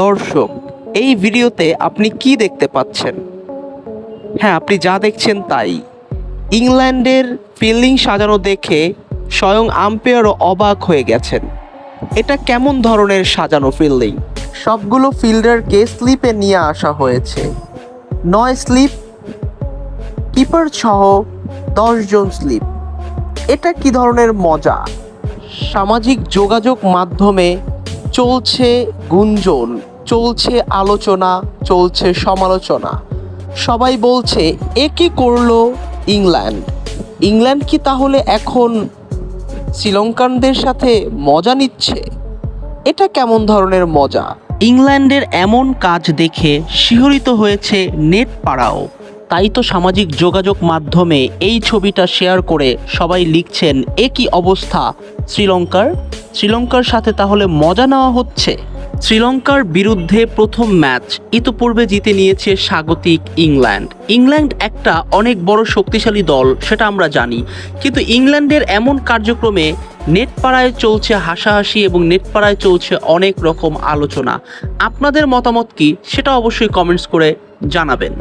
দর্শক, এই ভিডিওতে আপনি কি দেখতে পাচ্ছেন? হ্যাঁ, আপনি যা দেখছেন তাই। ইংল্যান্ডের ফিল্ডিং সাজানো দেখে স্বয়ং আম্পায়ারও অবাক হয়ে গেছেন। এটা কেমন ধরনের সাজানো ফিল্ডিং? সবগুলো ফিল্ডারকে স্লিপে নিয়ে আসা হয়েছে। 9 স্লিপ, কিপার সহ 10 জন স্লিপ। এটা কি ধরনের মজা? সামাজিক যোগাযোগ মাধ্যমে চলছে গুঞ্জন, চলছে আলোচনা, চলছে সমালোচনা। সবাই বলছে এ কি করলো ইংল্যান্ড? ইংল্যান্ড কি তাহলে এখন শ্রীলঙ্কানদের সাথে মজা নিচ্ছে? এটা কেমন ধরনের মজা? ইংল্যান্ডের এমন কাজ দেখে শিহরিত হয়েছে নেট পাড়াও। তাই তো সামাজিক যোগাযোগ মাধ্যমে এই ছবিটা শেয়ার করে সবাই লিখছেন, এ কি অবস্থা শ্রীলঙ্কার সাথে তাহলে মজা নেওয়া হচ্ছে। শ্রীলঙ্কার বিরুদ্ধে প্রথম ম্যাচ ইতোপূর্বে জিতে নিয়েছে স্বাগতিক ইংল্যান্ড একটা অনেক বড় শক্তিশালী দল, সেটা আমরা জানি। কিন্তু ইংল্যান্ডের এমন কার্যক্রমে নেটপাড়ায় চলছে হাসাহাসি এবং নেটপাড়ায় চলছে অনেক রকম আলোচনা। আপনাদের মতামত কি সেটা অবশ্যই কমেন্টস করে জানাবেন।